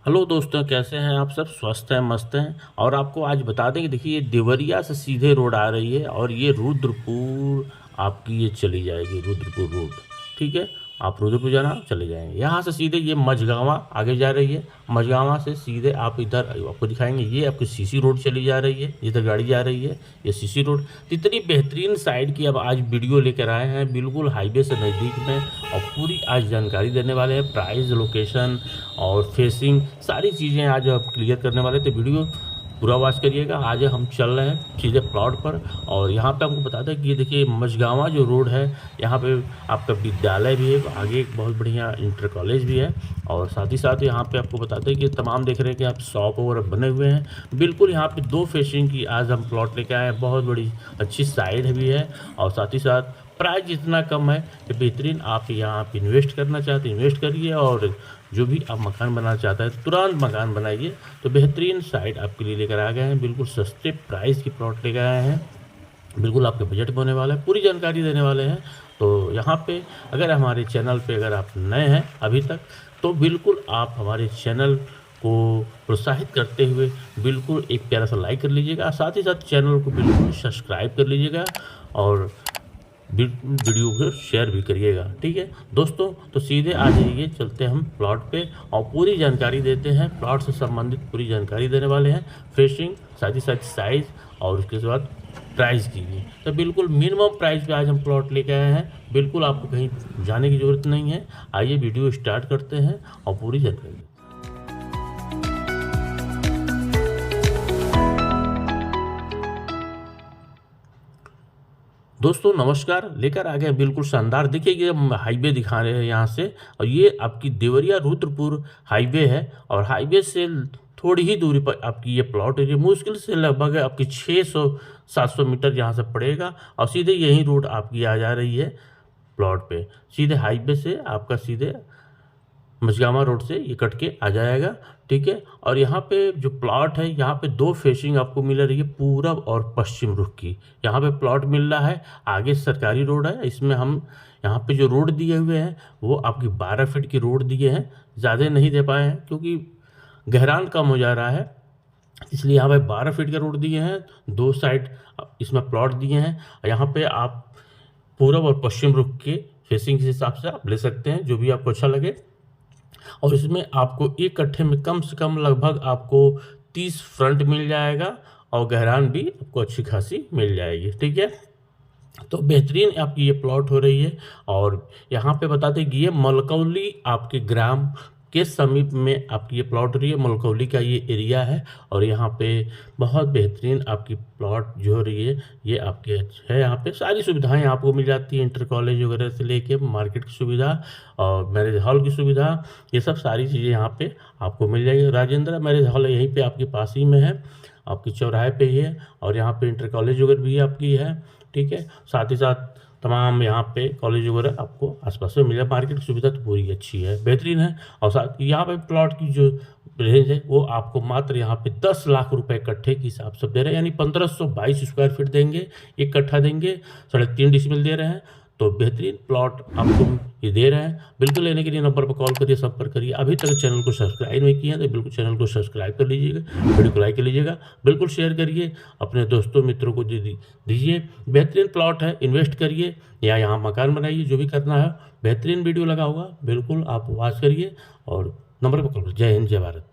Hello दोस्तों, कैसे हैं आप सब? स्वस्थ हैं, मस्त हैं। और आपको आज बता दें कि देखिए, ये देवरिया से सीधे रोड आ रही है और ये रुद्रपुर आपकी ये चली जाएगी, रुद्रपुर रोड। ठीक है, आप रुद्रपुर जाना चले जाएंगे। यहाँ से सीधे ये मझगावा आगे जा रही है। मझगावा से सीधे आप इधर आपको दिखाएंगे, ये आपकी सीसी रोड चली जा रही है, इधर गाड़ी जा रही है, ये सीसी रोड। तो इतनी बेहतरीन साइड की अब आज वीडियो लेकर आए हैं, बिल्कुल हाईवे से नज़दीक में। और पूरी आज जानकारी देने वाले हैं, प्राइस, लोकेशन और फेसिंग, सारी चीज़ें आज आप क्लियर करने वाले। तो वीडियो पूरा वॉच करिएगा। आज हम चल रहे हैं सीधे प्लॉट पर। और यहाँ पे आपको बता दें कि ये देखिए मझगावा जो रोड है, यहाँ पे आपका विद्यालय भी है, आगे एक बहुत बढ़िया इंटर कॉलेज भी है। और साथ ही साथ यहाँ पे आपको बताते हैं कि तमाम देख रहे हैं कि आप शॉप वगैरह बने हुए हैं। बिल्कुल यहाँ पे 2 फेसिंग की आज हम प्लॉट लेके आए हैं, बहुत बड़ी अच्छी साइड भी है। और साथ ही साथ प्राइस इतना कम है कि बेहतरीन। आप यहाँ पे इन्वेस्ट करना चाहते हैं, इन्वेस्ट करिए। और जो भी आप मकान बनाना चाहते हैं, तुरंत मकान बनाइए। तो बेहतरीन साइट आपके लिए लेकर आ गए हैं, बिल्कुल सस्ते प्राइस की प्लॉट लेकर आए हैं, बिल्कुल आपके बजट में होने वाला है, पूरी जानकारी देने वाले हैं। तो यहाँ पे अगर हमारे चैनल पे अगर आप नए हैं अभी तक, तो बिल्कुल आप हमारे चैनल को प्रोत्साहित करते हुए बिल्कुल एक प्यारा सा लाइक कर लीजिएगा। साथ ही साथ चैनल को बिल्कुल सब्सक्राइब कर लीजिएगा और वीडियो को शेयर भी करिएगा। ठीक है दोस्तों, तो सीधे आ जाइए, चलते हैं हम प्लॉट पे और पूरी जानकारी देते हैं। प्लॉट से संबंधित पूरी जानकारी देने वाले हैं, फेसिंग, साथ ही साथ साइज़ और उसके बाद प्राइस की भी। तो बिल्कुल मिनिमम प्राइस पे आज हम प्लॉट लेके आए हैं, बिल्कुल आपको कहीं जाने की ज़रूरत नहीं है। आइए वीडियो स्टार्ट करते हैं और पूरी जानकारी। दोस्तों नमस्कार, लेकर आ गए बिल्कुल शानदार। देखिए ये हम हाईवे दिखा रहे हैं यहाँ से, और ये आपकी देवरिया रुद्रपुर हाईवे है। और हाईवे से थोड़ी ही दूरी पर आपकी ये प्लॉट एरिया, मुश्किल से लगभग आपकी 600-700 मीटर यहाँ से पड़ेगा। और सीधे यही रोड आपकी आ जा रही है प्लॉट पे, सीधे हाईवे से आपका सीधे मझगावा रोड से ये कट के आ जाएगा। ठीक है, और यहाँ पे जो प्लॉट है, यहाँ पे 2 फेसिंग आपको मिल रही है, पूरब और पश्चिम रुख की। यहाँ पे प्लॉट मिल रहा है, आगे सरकारी रोड है। इसमें हम यहाँ पे जो रोड दिए हुए हैं वो आपकी 12 फीट की रोड दिए हैं, ज़्यादा नहीं दे पाए हैं क्योंकि गहरान कम हो जा रहा है, इसलिए यहाँ पे 12 फीट के रोड दिए हैं। 2 साइड इसमें प्लॉट दिए हैं। यहाँ पे आप पूरब और पश्चिम रुख के फेसिंग के हिसाब से आप ले सकते हैं, जो भी आपको अच्छा लगे। और इसमें आपको एक कट्ठे में कम से कम लगभग आपको 30 फ्रंट मिल जाएगा और गहरान भी आपको अच्छी खासी मिल जाएगी। ठीक है, तो बेहतरीन आपकी ये प्लॉट हो रही है। और यहाँ पे बताते हैं कि ये मलकौली आपके ग्राम के समीप में आपकी ये प्लॉट हो रही है। मलकौली का ये एरिया है और यहाँ पे बहुत बेहतरीन आपकी प्लॉट जो हो रही है ये आपके है। यहाँ पे सारी सुविधाएं आपको मिल जाती है, इंटर कॉलेज वगैरह से लेके मार्केट की सुविधा और मैरिज हॉल की सुविधा, ये सब सारी चीज़ें यहाँ पे आपको मिल जाएगी। राजेंद्र मैरिज हॉल यहीं पे आपके पास ही में है, आपकी चौराहे पे ही है। और यहाँ पे इंटर कॉलेज वगैरह भी आपकी है। ठीक है, साथ ही साथ तमाम यहाँ पे कॉलेज वगैरह आपको आसपास में मिले। मार्केट की सुविधा तो पूरी अच्छी है, बेहतरीन है। और साथ यहाँ पे प्लॉट की जो रेंज है वो आपको मात्र यहाँ पे 10 लाख रुपए कट्ठे के हिसाब से दे रहे हैं, यानी 1522 स्क्वायर फीट देंगे, एक कट्ठा देंगे, 3.5 डिसमिल दे रहे हैं। तो बेहतरीन प्लॉट आपको ये दे रहे हैं। बिल्कुल लेने के लिए नंबर पर कॉल करिए, संपर्क करिए। अभी तक चैनल को सब्सक्राइब नहीं किया तो बिल्कुल चैनल को सब्सक्राइब कर लीजिएगा, वीडियो को लाइक कर लीजिएगा, बिल्कुल शेयर करिए, अपने दोस्तों मित्रों को दीजिए। बेहतरीन प्लॉट है, इन्वेस्ट करिए या यहाँ मकान बनाइए, जो भी करना है। बेहतरीन वीडियो लगा होगा, बिल्कुल आप वॉच करिए और नंबर पर कॉल करिए। जय हिंद, जय भारत।